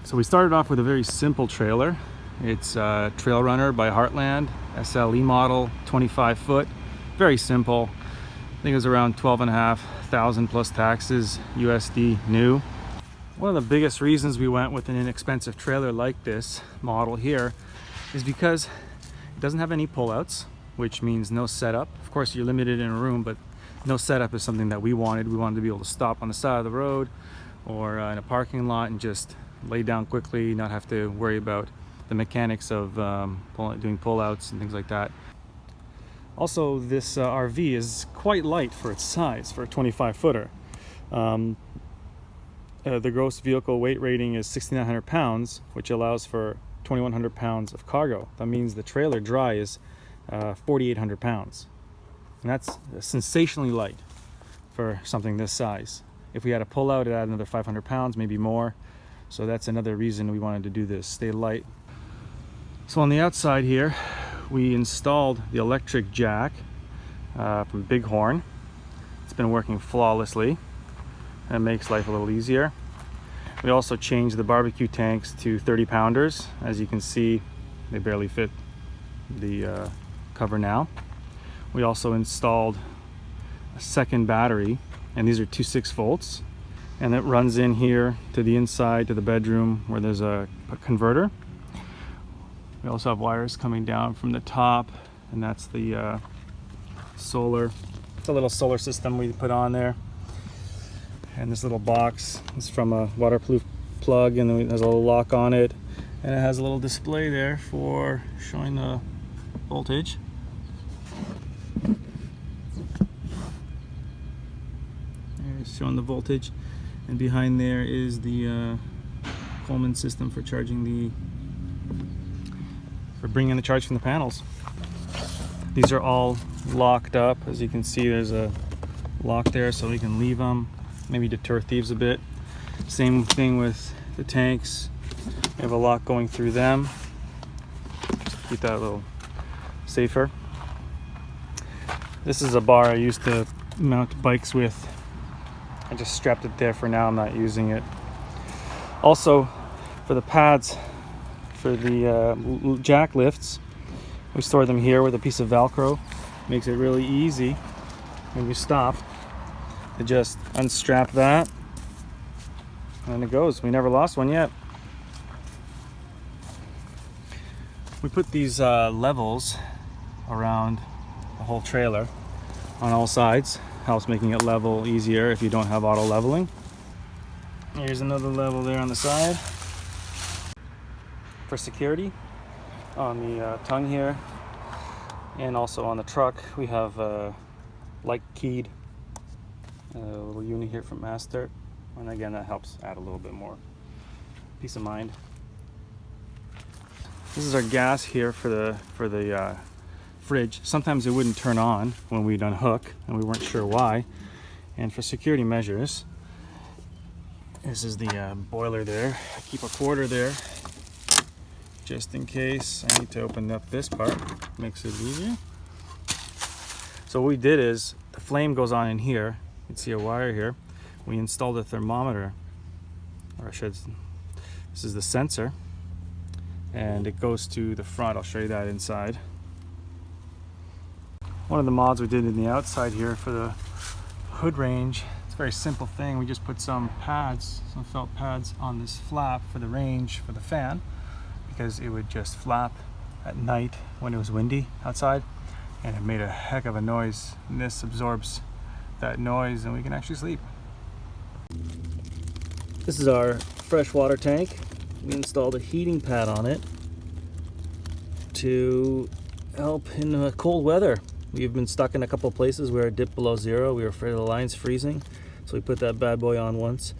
So we started off with a very simple trailer. It's a Trail Runner by Heartland, SLE model, 25 foot, very simple. I think it was around 12,500 plus taxes, USD new. One of the biggest reasons we went with an inexpensive trailer like this model here is because it doesn't have any pullouts, which means no setup. Of course, you're limited in a room, but no setup is something that we wanted. We wanted to be able to stop on the side of the road or in a parking lot and just lay down quickly, not have to worry about the mechanics of doing pullouts and things like that. Also, this RV is quite light for its size, for a 25 footer. The gross vehicle weight rating is 6,900 pounds, which allows for 2,100 pounds of cargo. That means the trailer dry is 4,800 pounds. And that's sensationally light for something this size. If we had a pull out, it add another 500 pounds, maybe more. So that's another reason we wanted to do this, stay light. So on the outside here, we installed the electric jack from Bighorn. It's been working flawlessly. That makes life a little easier. We also changed the barbecue tanks to 30 pounders. As you can see, they barely fit the cover now. We also installed a second battery, and these are 2.6 volts. And it runs in here to the inside to the bedroom where there's a converter. We also have wires coming down from the top, and that's the solar. It's a little solar system we put on there. And this little box is from a waterproof plug, and then it has a little lock on it, and it has a little display there for showing the voltage. It's showing the voltage. And behind there is the Coleman system for charging for bringing the charge from the panels. These are all locked up. As you can see, there's a lock there, so we can leave them, maybe deter thieves a bit. Same thing with the tanks. We have a lock going through them. Just keep that a little safer. This is a bar I used to mount bikes with. I just strapped it there for now. I'm not using it. Also, for the pads for the jack lifts, we store them here with a piece of Velcro. Makes it really easy when you stop to just unstrap that, and it goes. We never lost one yet. We put these levels around the whole trailer on all sides. Helps making it level easier if you don't have auto leveling. Here's another level there on the side. For security, on the tongue here, and also on the truck, we have light keyed little unit here from Master, and again that helps add a little bit more peace of mind. This is our gas here for the fridge. Sometimes it wouldn't turn on when we'd unhook, and we weren't sure why. And for security measures, this is the boiler there. I keep a quarter there just in case I need to open up this part. Makes it easier. So what we did is, the flame goes on in here. You can see a wire here. We installed a thermometer, or this is the sensor, and it goes to the front. I'll show you that inside. One of the mods we did in the outside here for the hood range, it's a very simple thing. We just put some pads, some felt pads on this flap for the range for the fan, because it would just flap at night when it was windy outside, and it made a heck of a noise. And this absorbs that noise, and we can actually sleep. This is our fresh water tank. We installed a heating pad on it to help in cold weather. We've been stuck in a couple of places where it dipped below zero. We were afraid of the lines freezing, so we put that bad boy on once,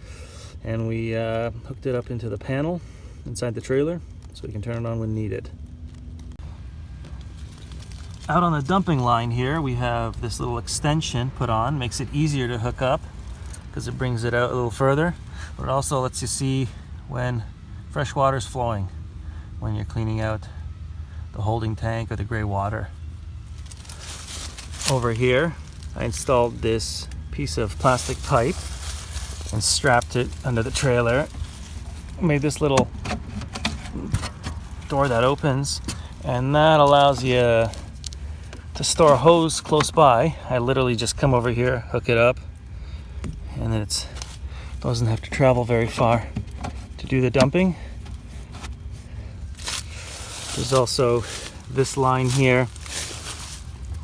and we hooked it up into the panel inside the trailer so we can turn it on when needed. Out on the dumping line here, we have this little extension put on. Makes it easier to hook up because it brings it out a little further, but it also lets you see when fresh water is flowing when you're cleaning out the holding tank or the gray water. Over here, I installed this piece of plastic pipe and strapped it under the trailer made this little door that opens, and that allows you to store a hose close by. I literally just come over here, hook it up, and then it doesn't have to travel very far to do the dumping. There's also this line here,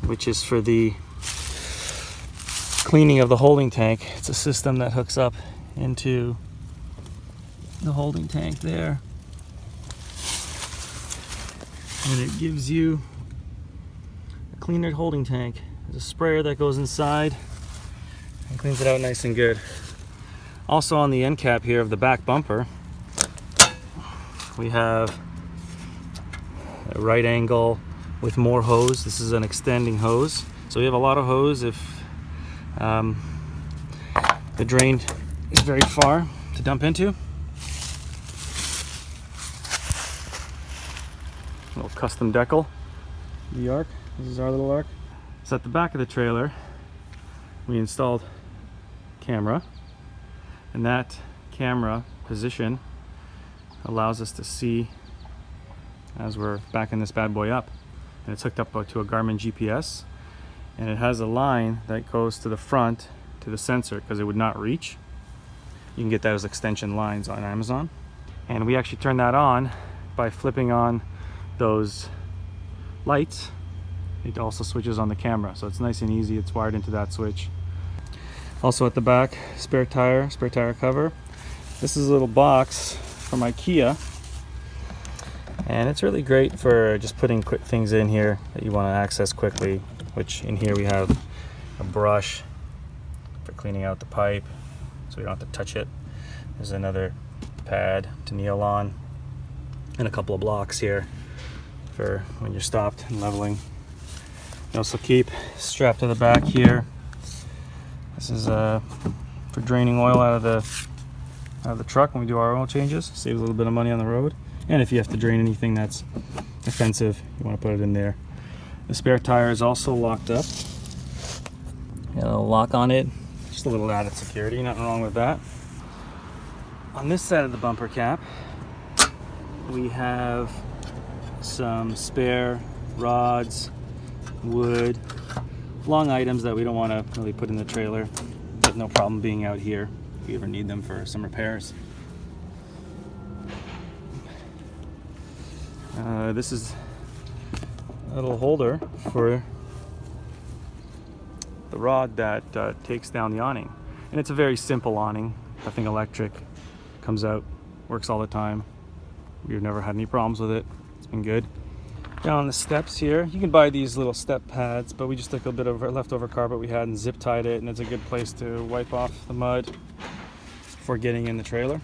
which is for the cleaning of the holding tank. It's a system that hooks up into the holding tank there, and it gives you a cleaner holding tank. There's a sprayer that goes inside and cleans it out nice and good. Also on the end cap here of the back bumper, we have a right angle with more hose. This is an extending hose, so we have a lot of hose if the drain is very far to dump into. Little custom decal, the arc. This is our little arc. So at the back of the trailer, we installed camera, and that camera position allows us to see as we're backing this bad boy up. And it's hooked up to a Garmin GPS, and it has a line that goes to the front to the sensor because it would not reach. You can get those extension lines on Amazon, and we actually turn that on by flipping on those lights. It also switches on the camera, so it's nice and easy. It's wired into that switch. Also at the back, spare tire cover. This is a little box from IKEA, and it's really great for just putting quick things in here that you want to access quickly, which in here we have a brush for cleaning out the pipe so you don't have to touch it. There's another pad to kneel on, and a couple of blocks here for when you're stopped and leveling. You also keep strapped to the back here. This is for draining oil out of the truck when we do our oil changes. Saves a little bit of money on the road. And if you have to drain anything that's offensive, you want to put it in there. The spare tire is also locked up. Got a lock on it. Just a little added security, nothing wrong with that. On this side of the bumper cap, we have some spare rods, wood, long items that we don't want to really put in the trailer. There's no problem being out here if we ever need them for some repairs. This is a little holder for the rod that takes down the awning, and it's a very simple awning, nothing electric. Comes out, works all the time. We've never had any problems with it. It's been good. Down on the steps here, you can buy these little step pads, but we just took a bit of our leftover carpet we had and zip tied it, and it's a good place to wipe off the mud before getting in the trailer.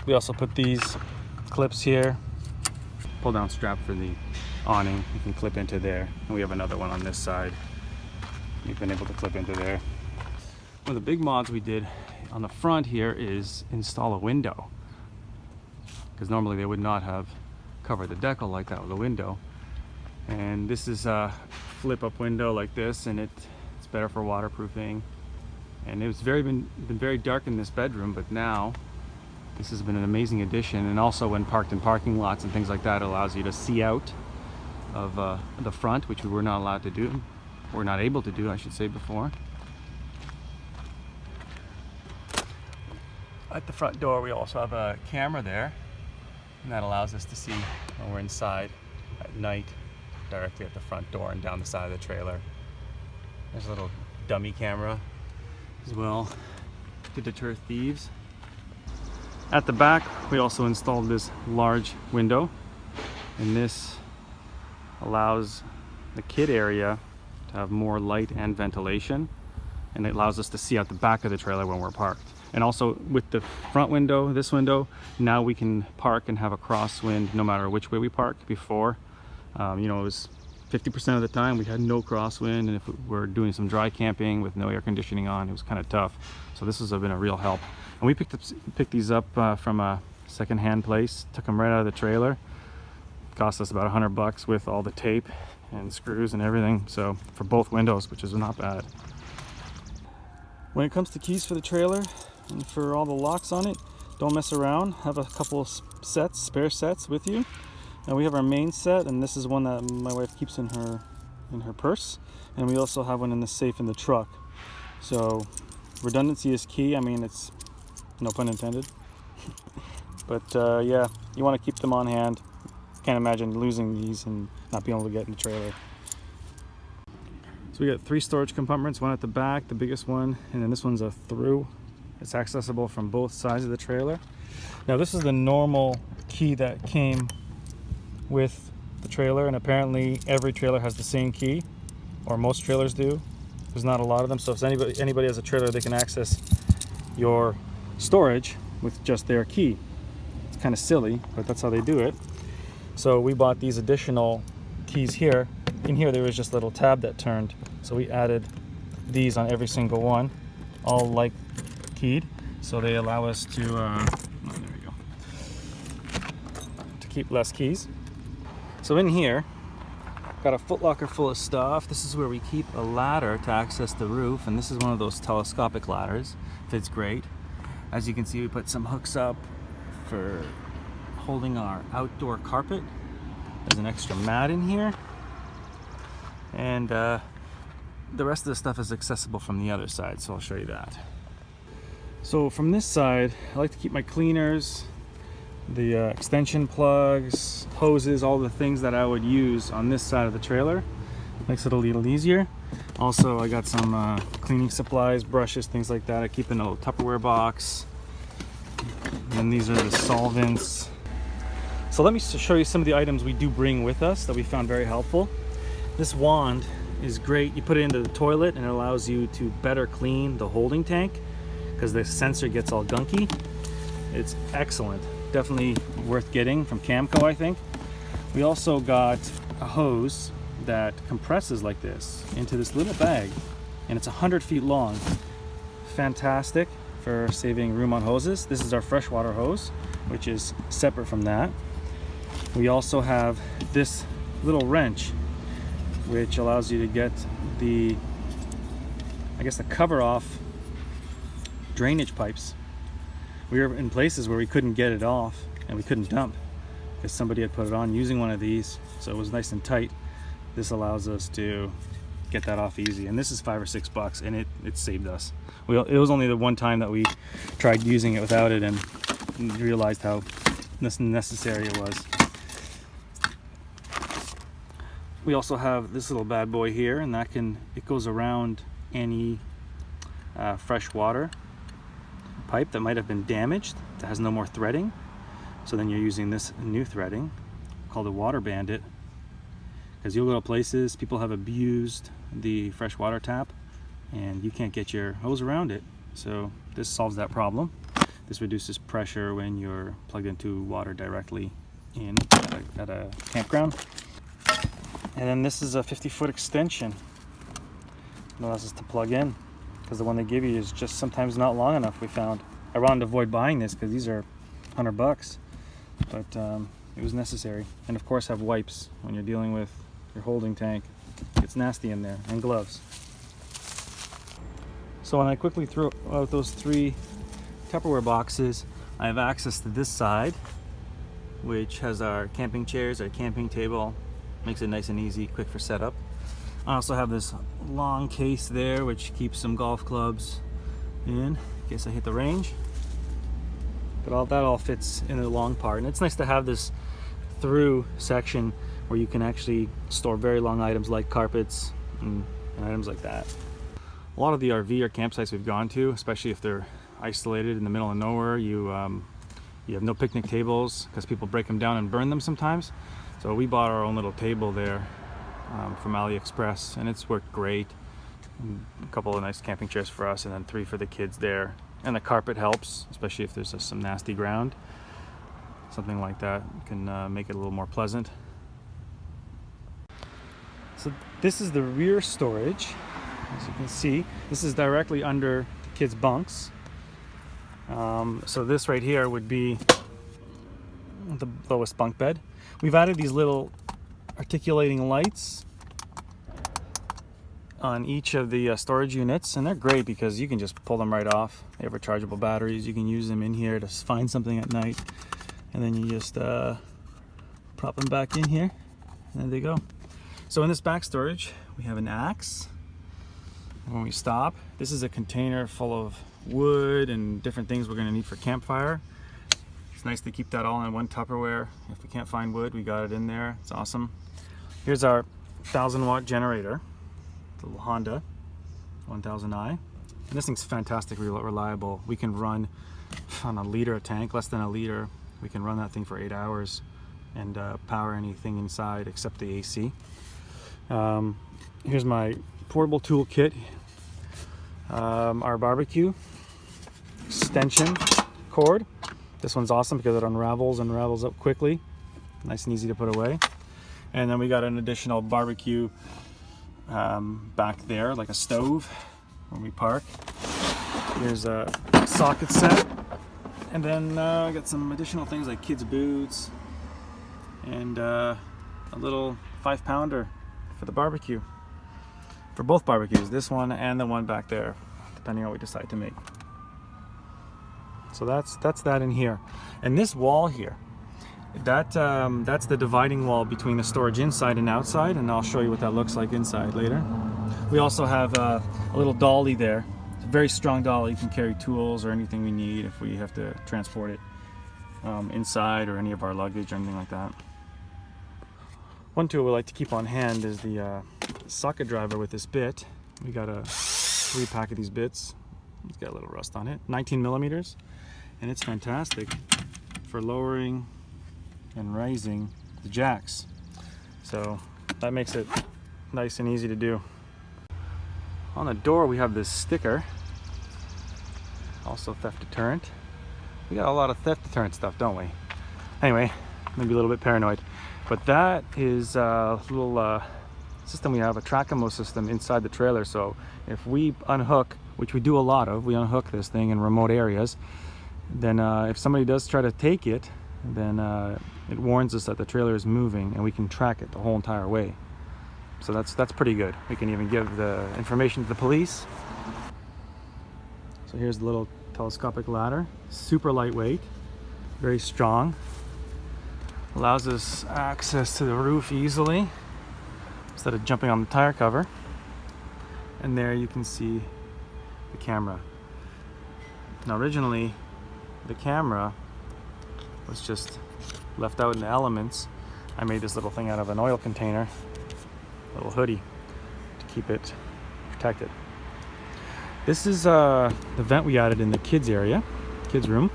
We also put these clips here, pull down strap for the awning, you can clip into there, and we have another one on this side you've been able to clip into there. One of the big mods we did on the front here is install a window, because normally they would not have covered the decal like that with a window. And this is a flip up window like this, and it's better for waterproofing. And it was been very dark in this bedroom, but now this has been an amazing addition. And also when parked in parking lots and things like that, it allows you to see out of the front, which we were not allowed to do, or not able to do, I should say, before. At the front door, we also have a camera there, and that allows us to see when we're inside at night, directly at the front door and down the side of the trailer. There's a little dummy camera as well to deter thieves. At the back, we also installed this large window, and this allows the kid area to have more light and ventilation, and it allows us to see out the back of the trailer when we're parked. And also with the front window, this window, now we can park and have a crosswind no matter which way we park. Before, you know, it was 50% of the time we had no crosswind, and if we're doing some dry camping with no air conditioning on, it was kind of tough. So this has been a real help. And we picked these up from a second-hand place, took them right out of the trailer. It cost us about $100 with all the tape and screws and everything, so for both windows, which is not bad. When it comes to keys for the trailer and for all the locks on it, don't mess around. Have a couple of sets, spare sets with you. And we have our main set, and this is one that my wife keeps in her purse. And we also have one in the safe in the truck. So redundancy is key. I mean, it's no pun intended. But yeah, you want to keep them on hand. Can't imagine losing these and not being able to get in the trailer. So we got 3 storage compartments, one at the back, the biggest one, and then this one's a through. It's accessible from both sides of the trailer. Now this is the normal key that came with the trailer, and apparently every trailer has the same key, or most trailers do. There's not a lot of them, so if anybody has a trailer, they can access your storage with just their key. It's kind of silly, but that's how they do it. So we bought these additional keys here. In here there was just a little tab that turned, so we added these on every single one, all like keyed, so they allow us to there we go, to keep less keys. So in here, got a footlocker full of stuff. This is where we keep a ladder to access the roof, and this is one of those telescopic ladders. Fits great. As you can see, we put some hooks up for holding our outdoor carpet. There's an extra mat in here, and the rest of the stuff is accessible from the other side, so I'll show you that. So from this side, I like to keep my cleaners, the extension plugs, hoses, all the things that I would use on this side of the trailer. Makes it a little easier. Also, I got some cleaning supplies, brushes, things like that. I keep in a little Tupperware box. And these are the solvents. So let me show you some of the items we do bring with us that we found very helpful. This wand is great. You put it into the toilet and it allows you to better clean the holding tank because the sensor gets all gunky. It's excellent. Definitely worth getting from Camco, I think. We also got a hose that compresses like this into this little bag, and it's 100 feet long. Fantastic for saving room on hoses. This is our freshwater hose, which is separate from that. We also have this little wrench, which allows you to get the, I guess, the cover off drainage pipes. We were in places where we couldn't get it off and we couldn't dump because somebody had put it on using one of these, so it was nice and tight. This allows us to get that off easy, and this is $5 or $6, and it saved us. It was only the one time that we tried using it without it and realized how necessary it was. We also have this little bad boy here, and it goes around any fresh water pipe that might have been damaged, that has no more threading. So then you're using this new threading called a water bandit, because you'll go to places, people have abused the fresh water tap and you can't get your hose around it. So this solves that problem. This reduces pressure when you're plugged into water directly in at a campground. And then this is a 50-foot extension. It allows us to plug in, because the one they give you is just sometimes not long enough, we found. I wanted to avoid buying this because these are $100, but it was necessary. And of course have wipes when you're dealing with your holding tank. It's nasty in there, and gloves. So when I quickly threw out those 3 Tupperware boxes, I have access to this side, which has our camping chairs, our camping table. Makes it nice and easy, quick for setup. I also have this long case there, which keeps some golf clubs in case I hit the range. But that all fits in the long part, and it's nice to have this through section where you can actually store very long items like carpets and items like that. A lot of the RV or campsites we've gone to, especially if they're isolated in the middle of nowhere, you have no picnic tables because people break them down and burn them sometimes. So we bought our own little table there from AliExpress, and it's worked great. A couple of nice camping chairs for us, and then 3 for the kids there. And the carpet helps, especially if there's some nasty ground. Something like that can make it a little more pleasant. So this is the rear storage. As you can see, this is directly under the kids' bunks. So this right here would be the lowest bunk bed. We've added these little articulating lights on each of the storage units, and they're great because you can just pull them right off. They have rechargeable batteries. You can use them in here to find something at night, and then you just prop them back in here, and there they go. So in this back storage, we have an axe. When we stop, this is a container full of wood and different things we're going to need for campfire. It's nice to keep that all in one Tupperware. If we can't find wood, we got it in there. It's awesome. Here's our 1,000-watt generator, the little Honda 1000i. And this thing's fantastically reliable. We can run on a liter a tank, less than a liter. We can run that thing for 8 hours and power anything inside except the AC. Here's my portable tool kit. Our barbecue extension cord. This one's awesome because it unravels up quickly. Nice and easy to put away. And then we got an additional barbecue back there, like a stove when we park. Here's a socket set. And then I got some additional things like kids' boots and a little 5-pounder for the barbecue. For both barbecues, this one and the one back there, depending on what we decide to make. So that's that in here. And this wall here, that's the dividing wall between the storage inside and outside, and I'll show you what that looks like inside later. We also have a little dolly there. It's a very strong dolly. You can carry tools or anything we need if we have to transport it inside, or any of our luggage or anything like that. One tool we like to keep on hand is the socket driver with this bit. We got a 3-pack of these bits. It's got a little rust on it. 19 millimeters, and it's fantastic for lowering and raising the jacks. So that makes it nice and easy to do. On the door we have this sticker, also theft deterrent. We got a lot of theft deterrent stuff, don't we? Anyway, maybe a little bit paranoid. But that is a little system we have, a track-and-mo system inside the trailer. So if we unhook, which we do a lot of, we unhook this thing in remote areas, then if somebody does try to take it, then it warns us that the trailer is moving, and we can track it the whole entire way. So that's pretty good. We can even give the information to the police. So here's the little telescopic ladder, super lightweight, very strong. Allows us access to the roof easily instead of jumping on the tire cover. And there you can see the camera. Now originally the camera was just left out in the elements. I made this little thing out of an oil container, a little hoodie, to keep it protected. This is the vent we added in the kids area, kids room.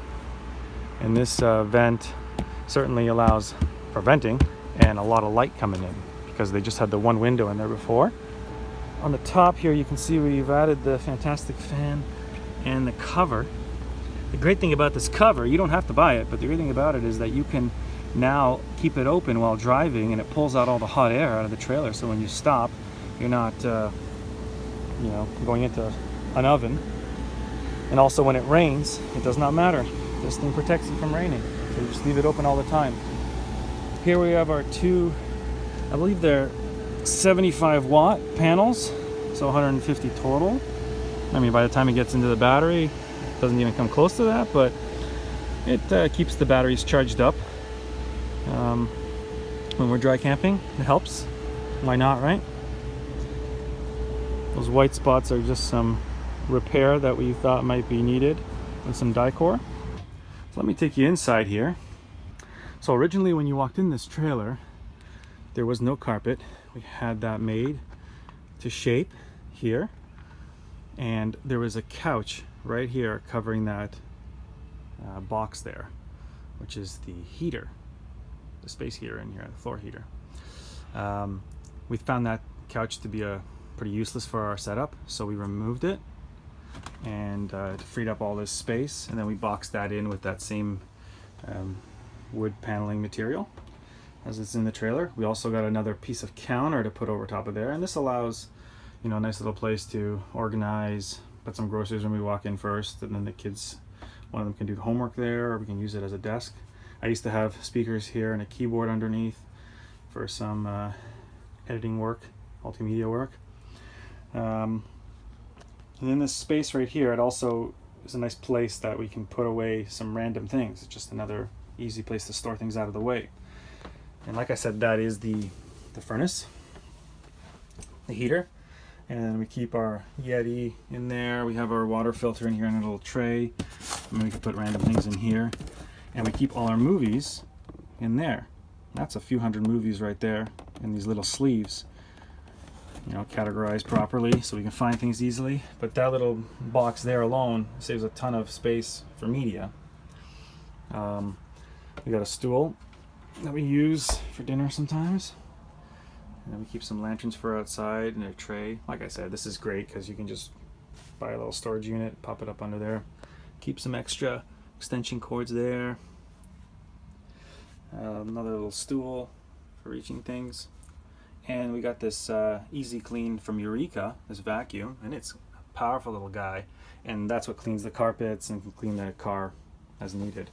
And this vent certainly allows for venting and a lot of light coming in, because they just had the one window in there before. On the top here you can see we've added the fantastic fan and the cover. The great thing about this cover, you don't have to buy it, but the great thing about it is that you can now keep it open while driving, and it pulls out all the hot air out of the trailer, so when you stop you're not going into an oven. And also when it rains, it does not matter. This thing protects you from raining. So you just leave it open all the time. Here we have our two, I believe they're 75-watt panels, so 150 total. I mean, by the time it gets into the battery, it doesn't even come close to that, but it keeps the batteries charged up. When we're dry camping, it helps. Why not, right? Those white spots are just some repair that we thought might be needed with some Dicor. So let me take you inside here. So originally when you walked in this trailer, there was no carpet. We had that made to shape here. And there was a couch right here covering that box there, which is the heater, the space heater in here, the floor heater. We found that couch to be pretty useless for our setup, so we removed it, and it freed up all this space, and then we boxed that in with that same wood paneling material as it's in the trailer. We also got another piece of counter to put over top of there, and this allows, a nice little place to organize, put some groceries when we walk in first, and then the kids, one of them can do the homework there, or we can use it as a desk. I used to have speakers here and a keyboard underneath for some editing work, multimedia work. And in this space right here, it also is a nice place that we can put away some random things. It's just another easy place to store things out of the way. And like I said, that is the furnace, the heater. And we keep our Yeti in there. We have our water filter in here in a little tray. And then we can put random things in here. And we keep all our movies in there. That's a few hundred movies right there in these little sleeves. You know, categorized properly so we can find things easily. But that little box there alone saves a ton of space for media. We got a stool that we use for dinner sometimes. And then we keep some lanterns for outside and a tray. Like I said, this is great because you can just buy a little storage unit, pop it up under there. Keep some extra extension cords there. Another little stool for reaching things. And we got this Easy Clean from Eureka, this vacuum, and it's a powerful little guy. And that's what cleans the carpets and can clean the car as needed.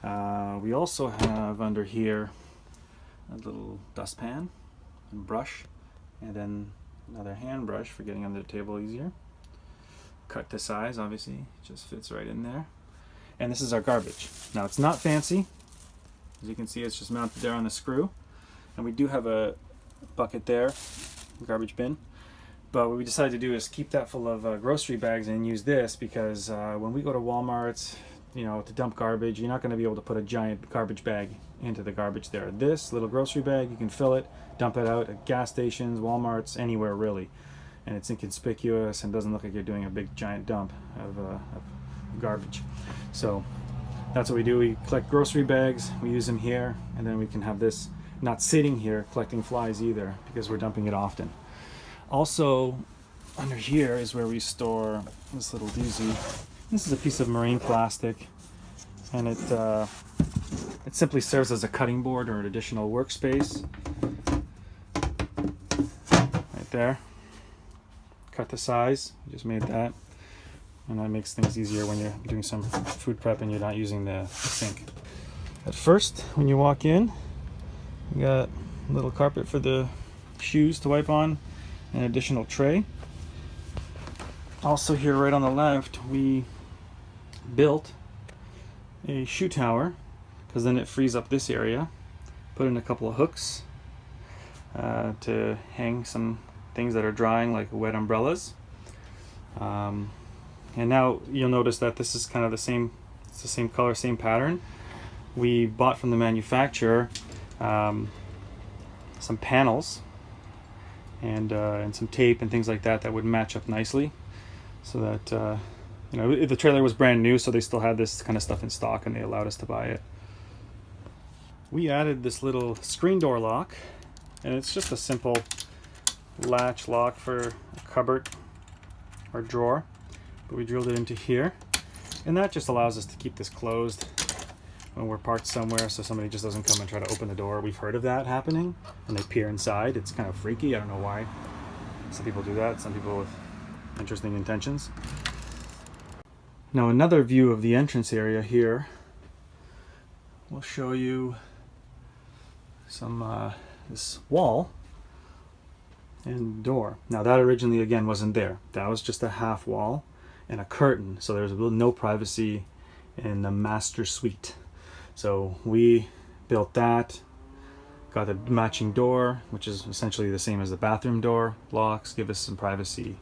We also have under here a little dustpan and brush, and then another hand brush for getting under the table easier. Cut to size, obviously, it just fits right in there. And this is our garbage. Now it's not fancy. As you can see, it's just mounted there on the screw. And we do have a bucket there, garbage bin. But what we decided to do is keep that full of grocery bags and use this because when we go to Walmart, you know, to dump garbage, you're not going to be able to put a giant garbage bag into the garbage there. This little grocery bag, you can fill it, dump it out at gas stations, Walmarts, anywhere really. And it's inconspicuous and doesn't look like you're doing a big giant dump of garbage. So that's what we do. We collect grocery bags, we use them here, and then we can have this not sitting here collecting flies either because we're dumping it often. Also, under here is where we store this little doozy. This is a piece of marine plastic, and it simply serves as a cutting board or an additional workspace. Right there. Cut the size. We just made that. And that makes things easier when you're doing some food prep and you're not using the sink. At first, when you walk in, we got a little carpet for the shoes to wipe on, an additional tray. Also here right on the left, we built a shoe tower because then it frees up this area. Put in a couple of hooks to hang some things that are drying, like wet umbrellas. And now you'll notice that this is kind of it's the same color, same pattern. We bought from the manufacturer some panels and some tape and things like that would match up nicely, so that you know, the trailer was brand new, so they still had this kind of stuff in stock and they allowed us to buy it. We added this little screen door lock, and it's just a simple latch lock for a cupboard or drawer, but we drilled it into here, and that just allows us to keep this closed when we're parked somewhere, so somebody just doesn't come and try to open the door. We've heard of that happening, and they peer inside. It's kind of freaky. I don't know why. Some people do that, some people with interesting intentions. Now another view of the entrance area here will show you some this wall and door. Now that originally again wasn't there. That was just a half wall and a curtain, so there's no privacy in the master suite. So we built that, got the matching door, which is essentially the same as the bathroom door. Locks give us some privacy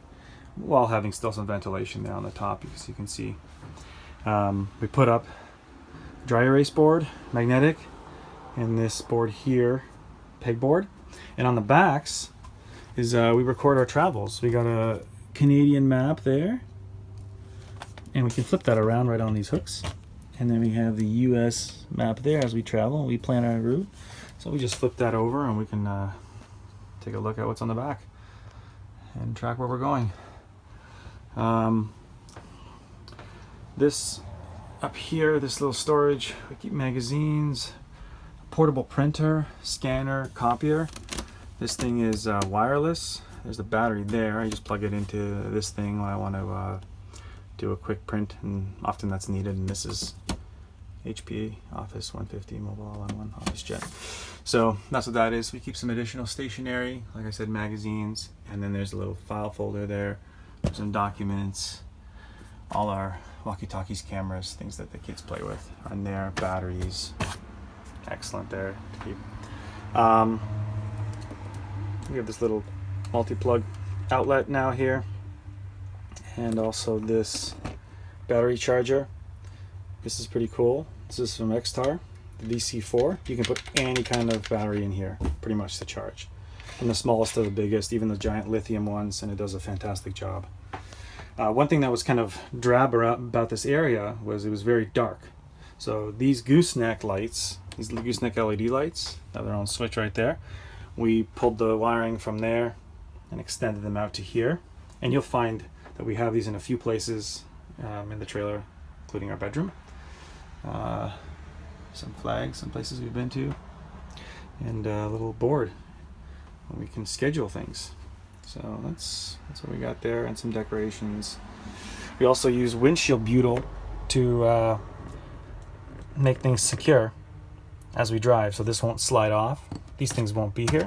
while having still some ventilation there on the top, as you can see. We put up dry erase board, magnetic, and this board here, pegboard. And on the backs is we record our travels. We got a Canadian map there, and we can flip that around right on these hooks. And then we have the US map there as we travel. We plan our route. So we just flip that over and we can take a look at what's on the back and track where we're going. This up here, this little storage, we keep magazines, portable printer, scanner, copier. This thing is wireless. There's the battery there. I just plug it into this thing when I want to do a quick print, and often that's needed. And this is HP Office 150 mobile all-in-one office jet. So that's what that is. We keep some additional stationery, like I said, magazines, and then there's a little file folder there, some documents, all our walkie-talkies, cameras, things that the kids play with are in there, batteries, excellent there to keep. We have this little multi-plug outlet now here, and also this battery charger. This is pretty cool. This is from Xtar, the VC4. You can put any kind of battery in here, pretty much to charge. From the smallest to the biggest, even the giant lithium ones, and it does a fantastic job. One thing that was kind of drab about this area was it was very dark. So these gooseneck lights, these gooseneck LED lights, have their own switch right there. We pulled the wiring from there and extended them out to here. And you'll find that we have these in a few places in the trailer, including our bedroom. Some flags, some places we've been to, and a little board where we can schedule things. So that's what we got there, and some decorations. We also use windshield butyl to make things secure as we drive, so this won't slide off. These things won't be here.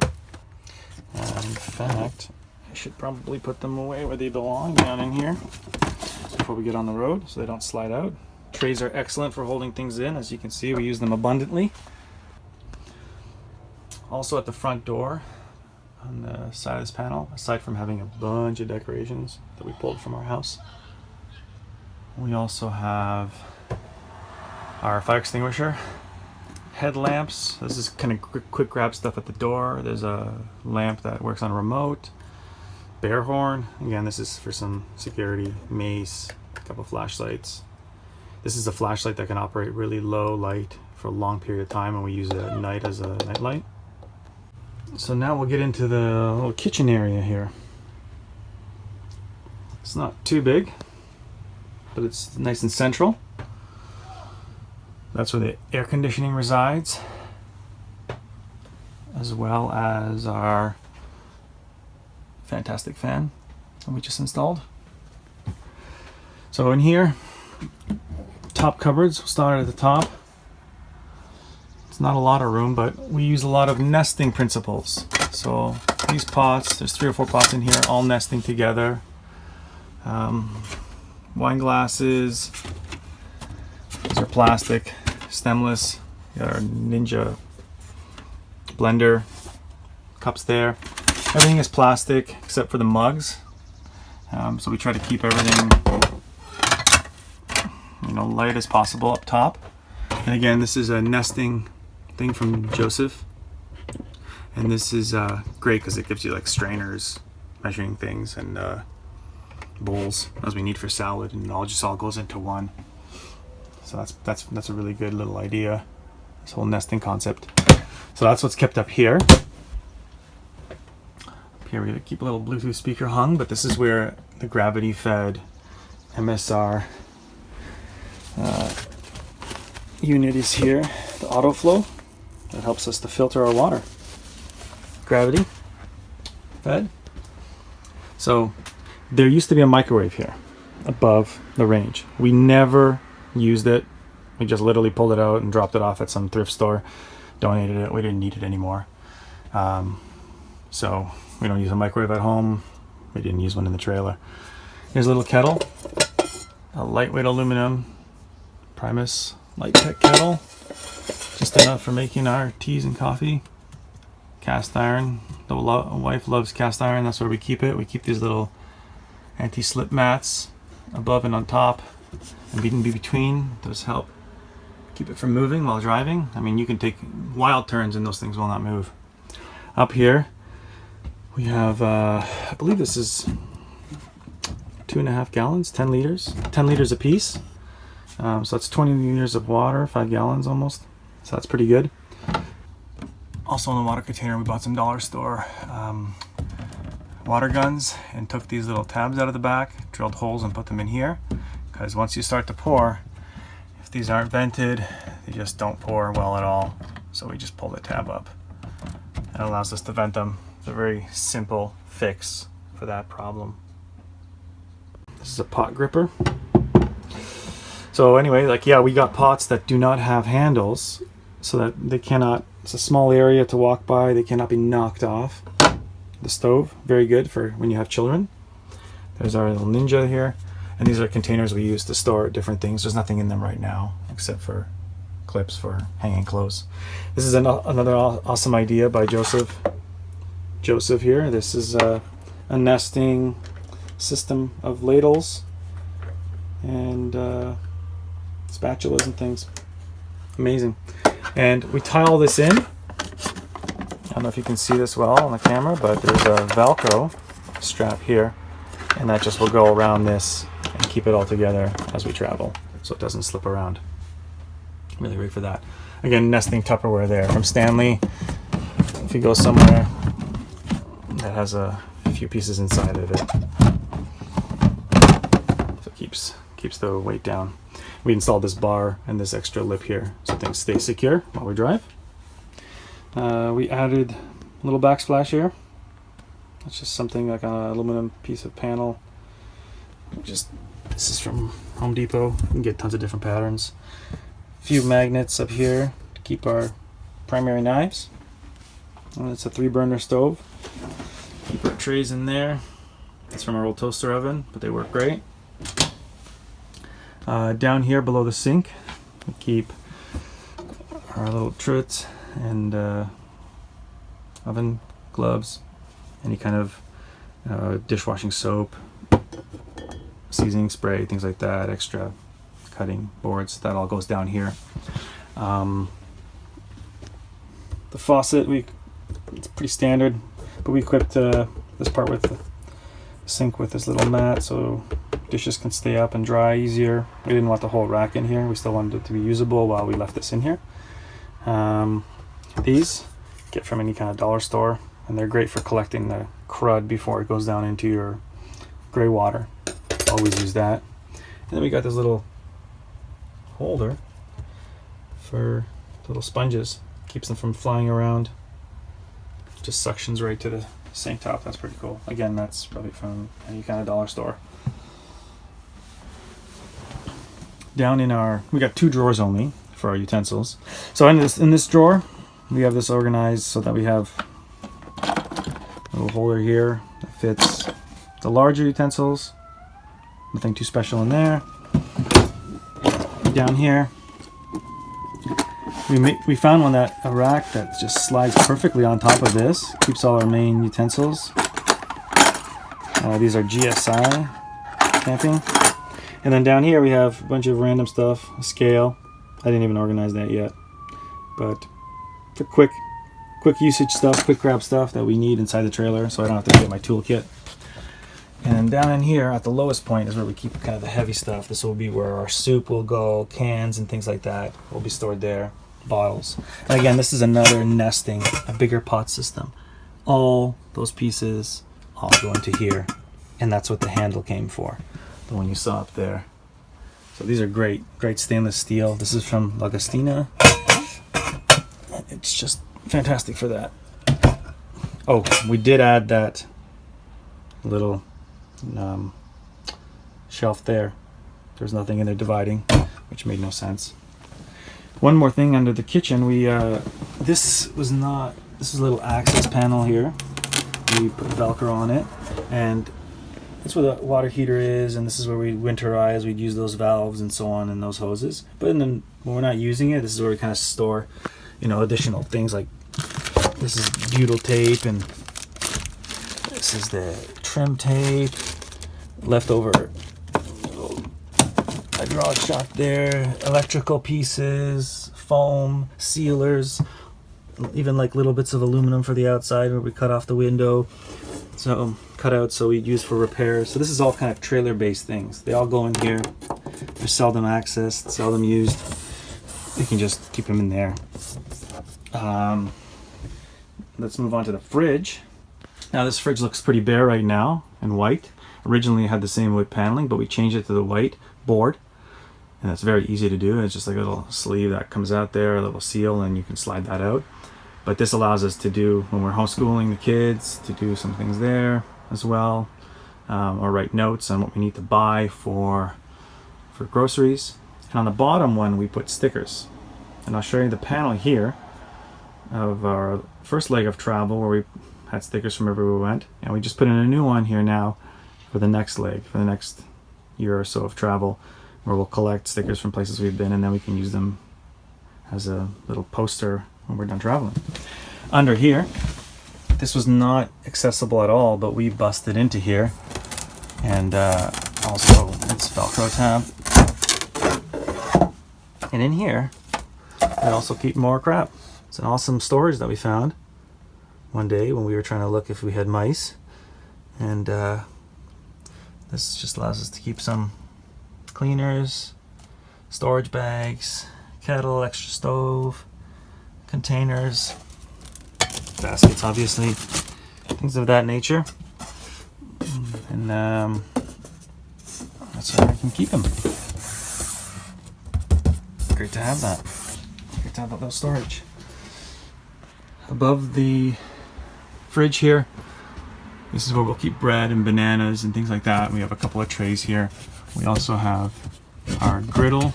In fact, I should probably put them away where they belong, down in here, before we get on the road, so they don't slide out. Trays are excellent for holding things in. As you can see, we use them abundantly. Also at the front door, on the side of this panel, aside from having a bunch of decorations that we pulled from our house, we also have our fire extinguisher, headlamps. This is kind of quick grab stuff at the door. There's a lamp that works on a remote, bear horn. Again, this is for some security, mace, a couple flashlights. This is a flashlight that can operate really low light for a long period of time, and we use it at night as a night light. So now we'll get into the little kitchen area here. It's not too big, but it's nice and central. That's where the air conditioning resides, as well as our fantastic fan that we just installed. So in here, top cupboards, we'll start at the top. It's not a lot of room, but we use a lot of nesting principles. So these pots, there's 3 or 4 pots in here, all nesting together. Wine glasses, these are plastic, stemless. We got our Ninja blender, cups there. Everything is plastic except for the mugs. So we try to keep everything light as possible up top. And again, this is a nesting thing from Joseph, and this is great because it gives you like strainers, measuring things, and bowls as we need for salad, and it all goes into one. So that's a really good little idea, this whole nesting concept. So that's what's kept up here. Up here we're gonna keep a little Bluetooth speaker hung, but this is where the gravity fed MSR unit is here, the auto flow that helps us to filter our water. Gravity fed. So there used to be a microwave here above the range. We never used it. We just literally pulled it out and dropped it off at some thrift store, donated it. We didn't need it anymore. So we don't use a microwave at home. We didn't use one in the trailer. Here's a little kettle, a lightweight aluminum Primus Light Tech kettle, just enough for making our teas and coffee. Cast iron. The wife loves cast iron. That's where we keep it. We keep these little anti-slip mats above and on top, and in between. Those help keep it from moving while driving. I mean, you can take wild turns and those things will not move. Up here we have, I believe this is 2.5 gallons, 10 liters a piece. So that's 20 liters of water, 5 gallons almost. So that's pretty good. Also in the water container, we bought some dollar store water guns and took these little tabs out of the back, drilled holes and put them in here. Because once you start to pour, if these aren't vented, they just don't pour well at all. So we just pull the tab up. It allows us to vent them. It's a very simple fix for that problem. This is a pot gripper. So anyway, like, yeah, we got pots that do not have handles, so that they cannot, it's a small area to walk by, they cannot be knocked off the stove. Very good for when you have children. There's our little Ninja here, and these are containers we use to store different things. There's nothing in them right now except for clips for hanging clothes. This is another awesome idea by Joseph here. This is a nesting system of ladles and spatulas and things. Amazing. And we tie all this in. I don't know if you can see this well on the camera, but there's a Velcro strap here, and that just will go around this and keep it all together as we travel, so it doesn't slip around. Really great for that. Again, nesting Tupperware there from Stanley. If you go somewhere that has a few pieces inside of it, so it keeps the weight down. We installed this bar and this extra lip here so things stay secure while we drive. We added a little backsplash here. It's just something like an aluminum piece of panel. This is from Home Depot. You can get tons of different patterns. A few magnets up here to keep our primary knives. And it's a 3-burner stove. Keep our trays in there. It's from our old toaster oven, but they work great. Down here below the sink, we keep our little trits and oven gloves, any kind of dishwashing soap, seasoning spray, things like that, extra cutting boards, that all goes down here. The faucet, it's pretty standard, but we equipped this part with the sink with this little mat so dishes can stay up and dry easier. We didn't want the whole rack in here. We still wanted it to be usable while we left this in here. These get from any kind of dollar store, and they're great for collecting the crud before it goes down into your gray water. Always use that. And then we got this little holder for little sponges. Keeps them from flying around. Just suctions right to the sink top. That's pretty cool. Again, that's probably from any kind of dollar store. Down in we got 2 drawers only for our utensils. So in this drawer, we have this organized so that we have a little holder here that fits the larger utensils. Nothing too special in there. Down here, we found a rack that just slides perfectly on top of this. Keeps all our main utensils. These are GSI camping. And then down here we have a bunch of random stuff, a scale. I didn't even organize that yet. But for quick usage stuff, quick grab stuff that we need inside the trailer, so I don't have to get my toolkit. And down in here at the lowest point is where we keep kind of the heavy stuff. This will be where our soup will go, cans and things like that will be stored there, bottles. And again, this is another nesting, a bigger pot system. All those pieces all go into here, and that's what the handle came for, the one you saw up there. So these are great stainless steel. This is from L'Agostina. It's just fantastic for that. Oh, we did add that little shelf there. There's nothing in there dividing, which made no sense. One more thing under the kitchen, this is a little access panel here. We put Velcro on it, and that's where the water heater is, and this is where we winterize. We'd use those valves and so on and those hoses. But then when we're not using it, this is where we kind of store, additional things like this is butyl tape, and this is the trim tape, leftover hydraulic shock there, electrical pieces, foam, sealers, even like little bits of aluminum for the outside where we cut off the window. So cutouts so we use for repairs. So this is all kind of trailer-based things. They all go in here. They're seldom accessed, seldom used. You can just keep them in there. Let's move on to the fridge. Now this fridge looks pretty bare right now and white. Originally it had the same wood paneling, but we changed it to the white board, and that's very easy to do. It's just like a little sleeve that comes out there, a little seal, and you can slide that out. But this allows us to do, when we're homeschooling the kids, to do some things there as well, or write notes on what we need to buy for groceries. And on the bottom one, we put stickers. And I'll show you the panel here of our first leg of travel where we had stickers from everywhere we went. And we just put in a new one here now for the next leg, for the next year or so of travel, where we'll collect stickers from places we've been, and then we can use them as a little poster when we're done traveling. Under here, this was not accessible at all, but we busted into here. And also it's Velcro tab. And in here, we also keep more crap. It's an awesome storage that we found one day when we were trying to look if we had mice. And this just allows us to keep some cleaners, storage bags, kettle, extra stove, containers, baskets, obviously, things of that nature. And that's how I can keep them. Great to have that. Great to have that little storage. Above the fridge here, this is where we'll keep bread and bananas and things like that. We have a couple of trays here. We also have our griddle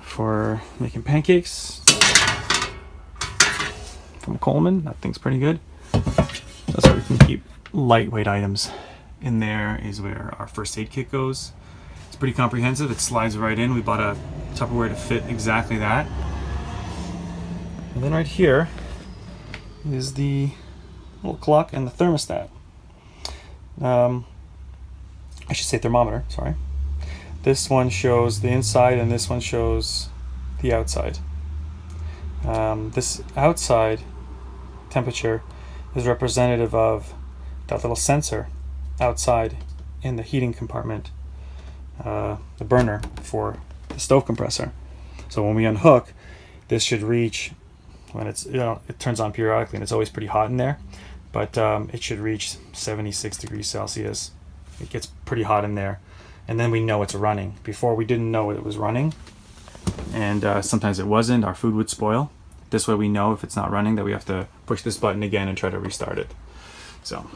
for making pancakes from Coleman. That thing's pretty good. That's where we can keep lightweight items. In there is where our first aid kit goes. It's pretty comprehensive. It slides right in. We bought a Tupperware to fit exactly that. And then right here is the little clock and the thermostat. I should say thermometer, sorry. This one shows the inside and this one shows the outside. This outside temperature is representative of that little sensor outside in the heating compartment, the burner for the stove compressor. So when we unhook, this should reach, when it's, it turns on periodically and it's always pretty hot in there, but it should reach 76 degrees Celsius. It gets pretty hot in there, and then we know it's running. Before, we didn't know it was running, and sometimes it wasn't. Our food would spoil. This way we know if it's not running that we have to push this button again and try to restart it. So,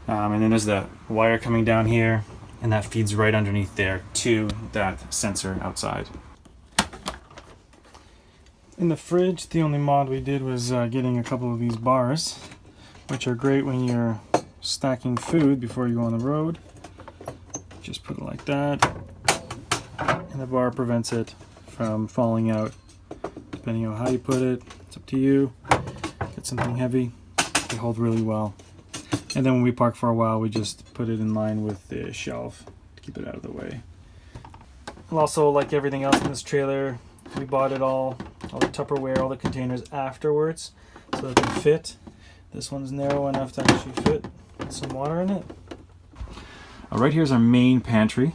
and then there's the wire coming down here, and that feeds right underneath there to that sensor outside. In the fridge, the only mod we did was getting a couple of these bars, which are great when you're stacking food before you go on the road. Just put it like that, and the bar prevents it from falling out. Depending on how you put it, it's up to you. Get something heavy, they hold really well. And then when we park for a while, we just put it in line with the shelf to keep it out of the way. And also, like everything else in this trailer, we bought it all the Tupperware, all the containers afterwards, so that they fit. This one's narrow enough to actually fit some water in it. Right here's our main pantry.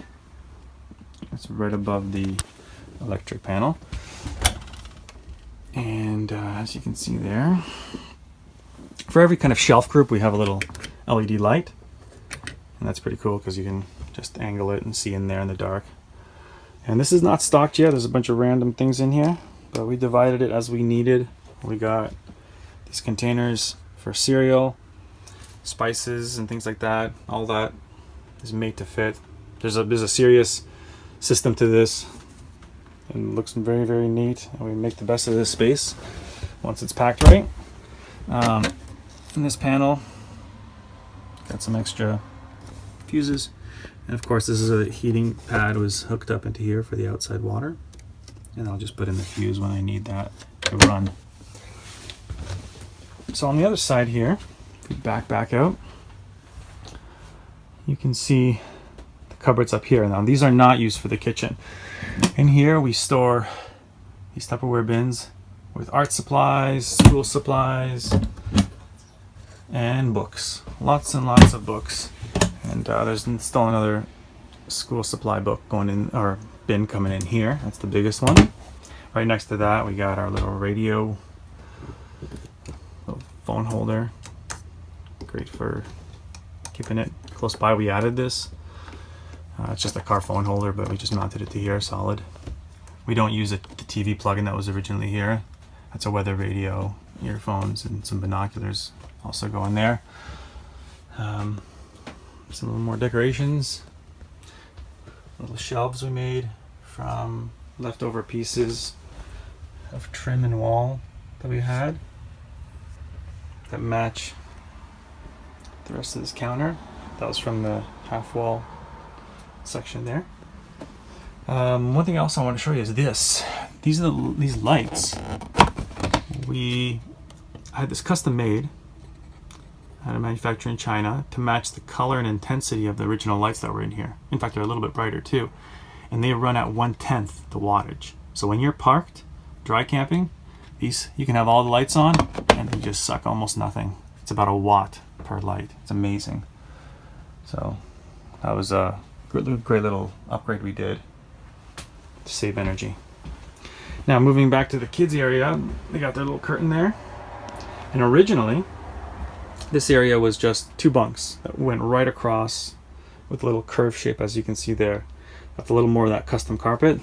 It's right above the electric panel. And as you can see there, for every kind of shelf group, we have a little LED light. And that's pretty cool because you can just angle it and see in there in the dark. And this is not stocked yet. There's a bunch of random things in here, but we divided it as we needed. We got these containers for cereal, spices and things like that. All that is made to fit. There's a serious system to this, and it looks very, very neat. And we make the best of this space once it's packed right. In this panel, got some extra fuses, and of course this is a heating pad was hooked up into here for the outside water, and I'll just put in the fuse when I need that to run. So on the other side here, if we back out, you can see the cupboards up here. Now these are not used for the kitchen. In here we store these Tupperware bins with art supplies, school supplies, and books. Lots and lots of books. And there's still another school supply book going in, or bin coming in here. That's the biggest one. Right next to that we got our little radio, little phone holder. Great for keeping it close by. We added this. It's just a car phone holder, but we just mounted it to here solid. We don't use the TV plug-in that was originally here. That's a weather radio, earphones, and some binoculars also go in there. Some more decorations. little shelves we made from leftover pieces of trim and wall that we had that match the rest of this counter. That was from the half wall section there. One thing else I want to show you is this. These lights. I had this custom made at a manufacturer in China to match the color and intensity of the original lights that were in here. In fact, they're a little bit brighter too. And they run at 1/10 the wattage. So when you're parked, dry camping, you can have all the lights on and they just suck almost nothing. It's about a watt per light. It's amazing. So that was a great little upgrade we did to save energy. Now moving back to the kids area, they got their little curtain there. And originally, this area was just 2 bunks that went right across with a little curve shape, as you can see there. That's a little more of that custom carpet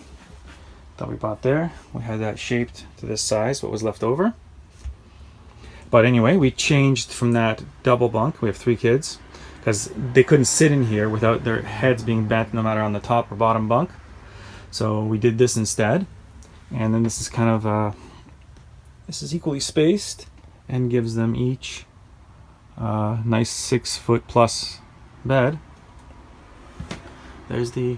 that we bought there. We had that shaped to this size, what was left over. But anyway, we changed from that double bunk. We have 3 kids because they couldn't sit in here without their heads being bent, no matter on the top or bottom bunk. So we did this instead. And then this is kind of this is equally spaced and gives them each a nice 6-foot plus bed. There's the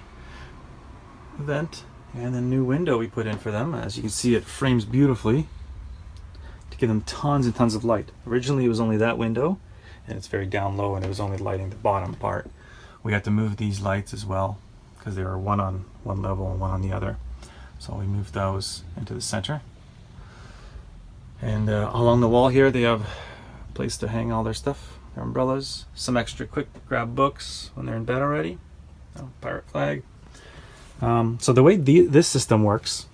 vent and the new window we put in for them. As you can see, it frames beautifully to give them tons and tons of light. Originally it was only that window, and it's very down low, and it was only lighting the bottom part. We had to move these lights as well because they were one on one level and one on the other. So we moved those into the center. And along the wall here, they have a place to hang all their stuff, their umbrellas, some extra quick grab books when they're in bed already. Pirate flag. So the way this system works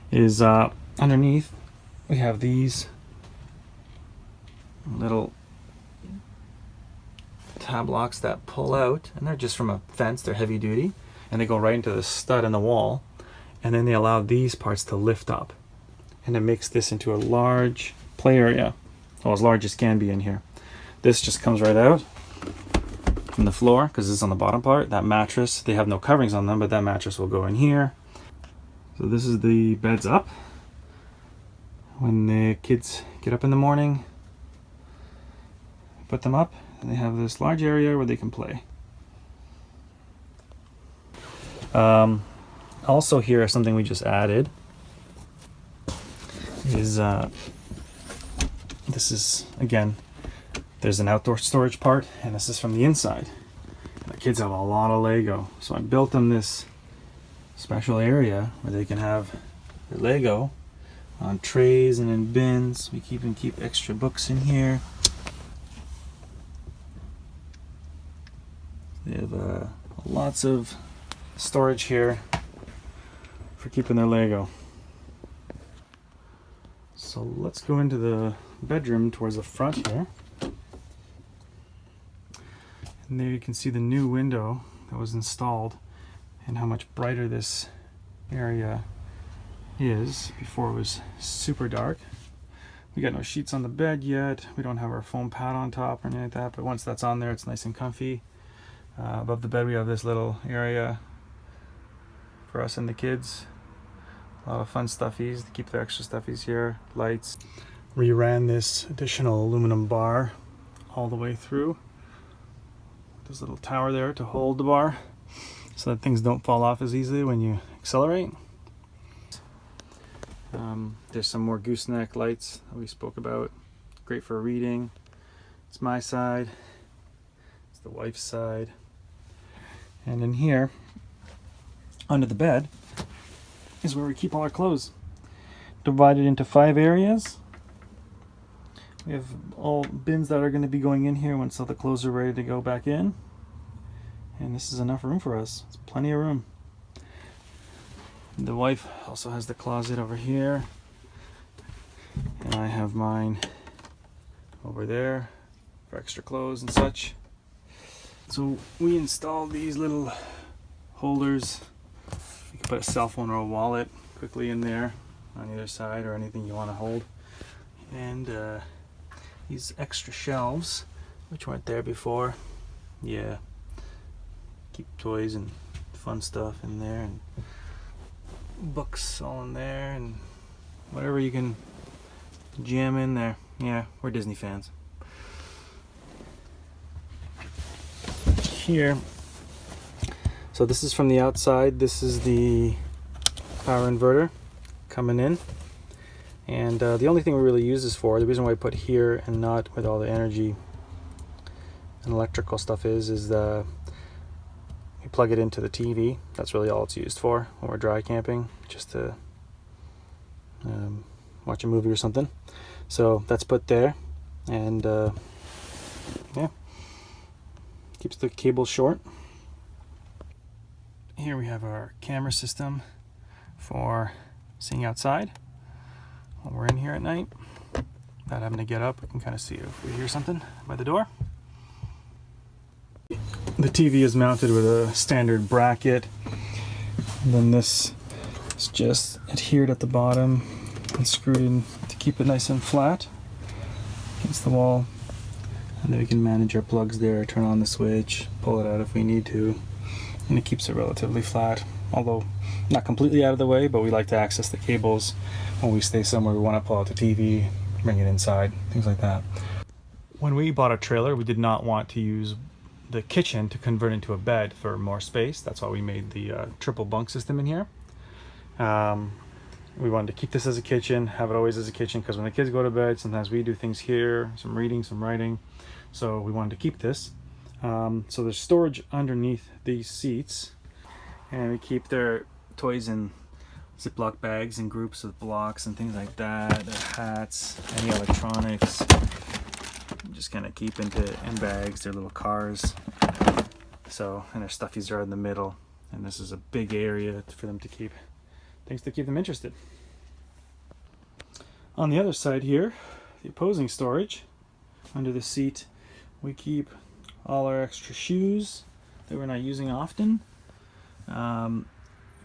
is underneath we have these little tab locks that pull out, and they're just from a fence. They're heavy duty, and they go right into the stud in the wall, and then they allow these parts to lift up, and it makes this into a large play area, well, as large as can be in here. This just comes right out from the floor because it's on the bottom part. That mattress, they have no coverings on them, but that mattress will go in here. So this is the beds up. When the kids get up in the morning, put them up, and they have this large area where they can play. Also here, something we just added is this is, again, there's an outdoor storage part, and this is from the inside. The kids have a lot of Lego, so I built them this special area where they can have their Lego on trays and in bins. We keep extra books in here. They have lots of storage here for keeping their Lego. So let's go into the bedroom towards the front here. And there you can see the new window that was installed and how much brighter this area is. Before it was super dark. We got no sheets on the bed yet. We don't have our foam pad on top or anything like that, but once that's on there, it's nice and comfy. Above the bed we have this little area for us and the kids. A lot of fun stuffies to keep the extra stuffies here. Lights. We ran this additional aluminum bar all the way through. This little tower there to hold the bar so that things don't fall off as easily when you accelerate. There's some more gooseneck lights that we spoke about. Great for reading. It's my side. It's the wife's side. And in here, under the bed, is where we keep all our clothes. Divided into 5 areas. We have all bins that are going to be going in here once all the clothes are ready to go back in. And this is enough room for us. It's plenty of room. The wife also has the closet over here. And I have mine over there for extra clothes and such. So we installed these little holders. You can put a cell phone or a wallet quickly in there on either side, or anything you want to hold. And these extra shelves, which weren't there before. Yeah, keep toys and fun stuff in there, and books all in there, and whatever you can jam in there. Yeah, we're Disney fans. Here, so this is from the outside. This is the power inverter coming in, and the only thing we really use this for, the reason why I put here and not with all the energy and electrical stuff is you plug it into the TV. That's really all it's used for when we're dry camping, just to watch a movie or something. So that's put there, and yeah, keeps the cable short. Here we have our camera system for seeing outside when we're in here at night. Without having to get up, we can kind of see if we hear something by the door. The TV is mounted with a standard bracket, and then this is just adhered at the bottom and screwed in to keep it nice and flat against the wall. And then we can manage our plugs there, turn on the switch, pull it out if we need to, and it keeps it relatively flat, although not completely out of the way, but we like to access the cables when we stay somewhere we want to pull out the TV, bring it inside, things like that. When we bought a trailer, we did not want to use the kitchen to convert into a bed for more space. That's why we made the triple bunk system in here. We wanted to keep this as a kitchen, have it always as a kitchen, because when the kids go to bed, sometimes we do things here, some reading, some writing. So we wanted to keep this. So there's storage underneath these seats, and we keep their toys in Ziploc bags in groups of blocks and things like that, their hats, any electronics. Just kind of keep in bags, their little cars. So, and their stuffies are in the middle, and this is a big area for them to keep things to keep them interested. On the other side here, the opposing storage, under the seat, we keep all our extra shoes that we're not using often.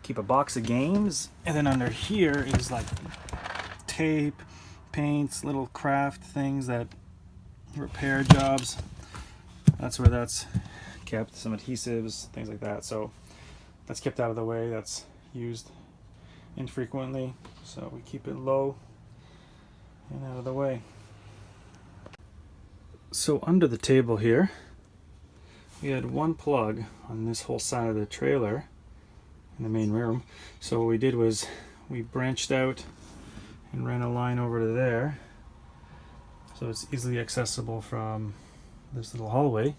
Keep a box of games, and then under here is like tape, paints, little craft things, that repair jobs. That's where that's kept, some adhesives, things like that. So that's kept out of the way, that's used infrequently, so we keep it low and out of the way. So under the table here, we had one plug on this whole side of the trailer in the main room. So what we did was we branched out and ran a line over to there, so it's easily accessible from this little hallway,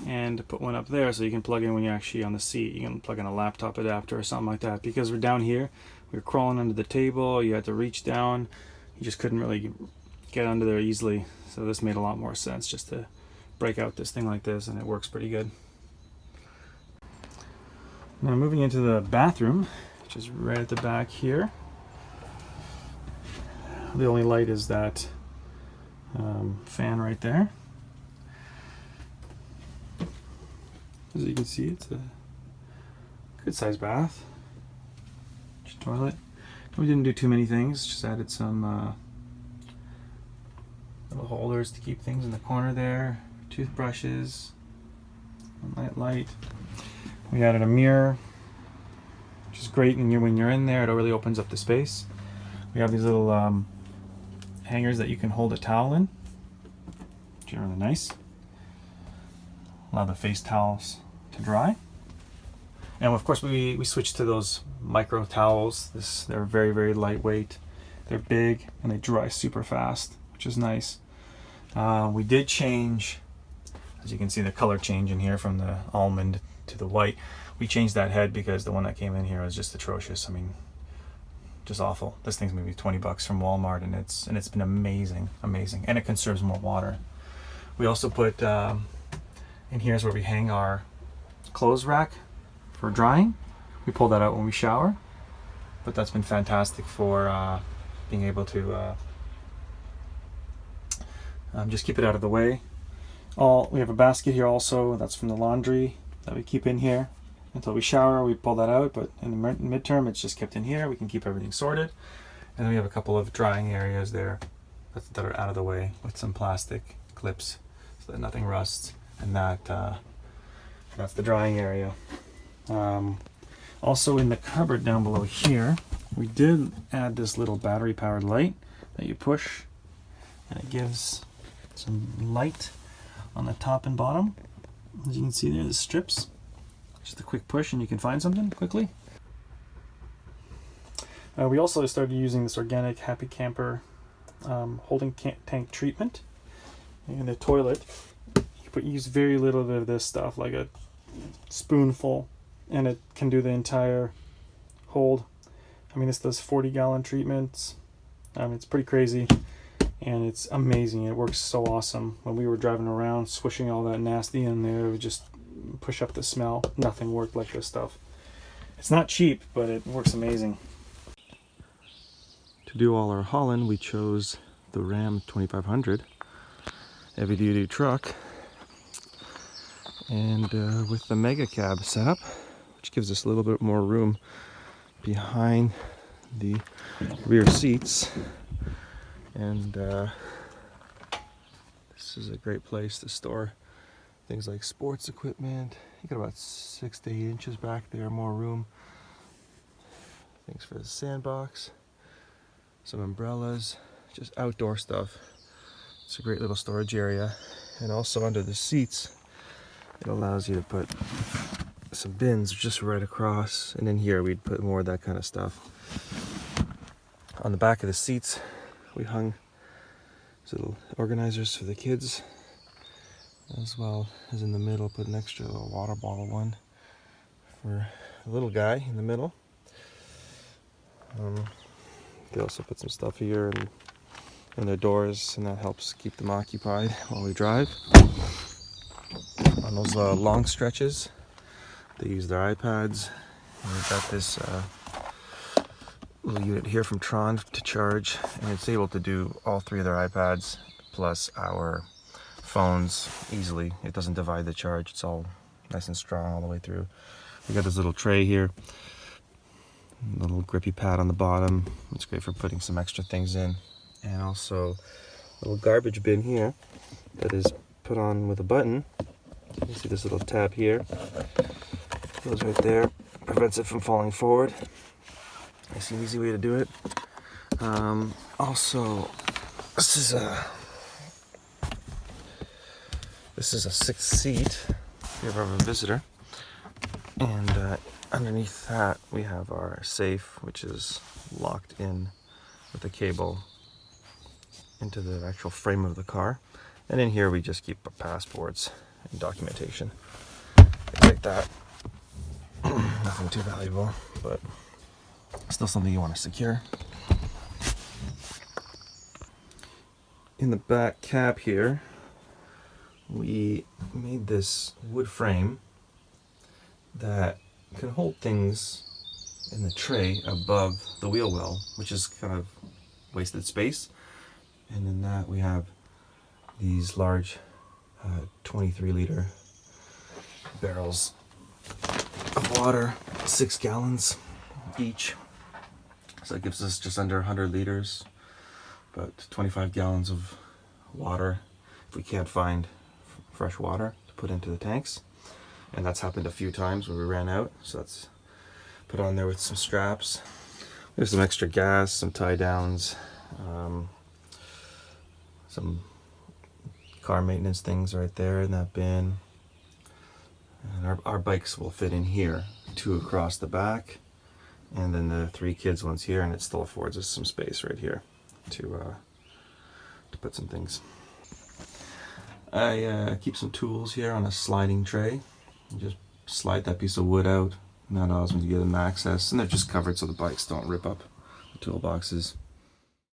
and put one up there so you can plug in when you're actually on the seat. You can plug in a laptop adapter or something like that. Because we're down here, we were crawling under the table, you had to reach down, you just couldn't really get under there easily. So this made a lot more sense, just to break out this thing like this, and it works pretty good. Now moving into the bathroom, which is right at the back here. The only light is that fan right there. As you can see, it's a good sized bath. Toilet. We didn't do too many things, just added some little holders to keep things in the corner there, toothbrushes, a night light. We added a mirror, which is great when you're in there. It really opens up the space. We have these little hangers that you can hold a towel in, which are really nice. Allow the face towels to dry. And of course we switched to those micro towels. They're very, very lightweight. They're big and they dry super fast, which is nice. We did change, as you can see, the color change in here from the almond to the white. We changed that head because the one that came in here was just atrocious. I mean, just awful. This thing's maybe $20 from Walmart, and it's been amazing, and it conserves more water. We also put in here's where we hang our clothes rack for drying. We pull that out when we shower, but that's been fantastic for being able to just keep it out of the way. We have a basket here also, that's from the laundry, that we keep in here. Until we shower, we pull that out, but in the midterm, it's just kept in here. We can keep everything sorted. And then we have a couple of drying areas there that are out of the way with some plastic clips so that nothing rusts. And that's the drying area. Also in the cupboard down below here, we did add this little battery powered light that you push, and it gives some light on the top and bottom. As you can see there, the strips. Just a quick push and you can find something quickly. We also started using this organic Happy Camper holding tank treatment. In the toilet, you use very little bit of this stuff, like a spoonful, and it can do the entire hold. I mean, this does 40-gallon treatments. It's pretty crazy, and it's amazing. It works so awesome. When we were driving around, swishing all that nasty in there, it would just push up the smell. Nothing worked like this stuff. It's not cheap, but it works amazing. To do all our hauling, we chose the Ram 2500 heavy-duty truck, and with the mega cab setup, which gives us a little bit more room behind the rear seats. And this is a great place to store things like sports equipment. You got about 6 to 8 inches back there, more room. Things for the sandbox, some umbrellas, just outdoor stuff. It's a great little storage area. And also under the seats, it allows you to put some bins just right across, and in here we'd put more of that kind of stuff. On the back of the seats we hung these little organizers for the kids, as well as in the middle put an extra little water bottle one for the little guy in the middle. We also put some stuff here and their doors, and that helps keep them occupied while we drive. On those long stretches, they use their iPads. And we've got this little unit here from Tron to charge, and it's able to do all 3 of their iPads plus our phones easily. It doesn't divide the charge. It's all nice and strong all the way through. We got this little tray here, little grippy pad on the bottom. It's great for putting some extra things in. And also a little garbage bin here that is put on with a button. You can see this little tab here. Goes right there, prevents it from falling forward. Nice and easy way to do it. Also, this is a 6th seat if you ever have a visitor. And underneath that we have our safe, which is locked in with a cable into the actual frame of the car. And in here we just keep our passports and documentation, things like that. Nothing too valuable, but still something you want to secure. In the back cab here, we made this wood frame that can hold things in the tray above the wheel well, which is kind of wasted space. And in that we have these large 23-liter barrels of water, 6 gallons each. So that gives us just under 100 liters, about 25 gallons of water if we can't find fresh water to put into the tanks. And that's happened a few times where we ran out, so that's put on there with some straps. There's some extra gas, some tie downs, some car maintenance things right there in that bin. And our bikes will fit in here, 2 across the back, and then the 3 kids ones here, and it still affords us some space right here to put some things. I keep some tools here on a sliding tray. You just slide that piece of wood out, and that allows me to give them access, and they're just covered so the bikes don't rip up the toolboxes.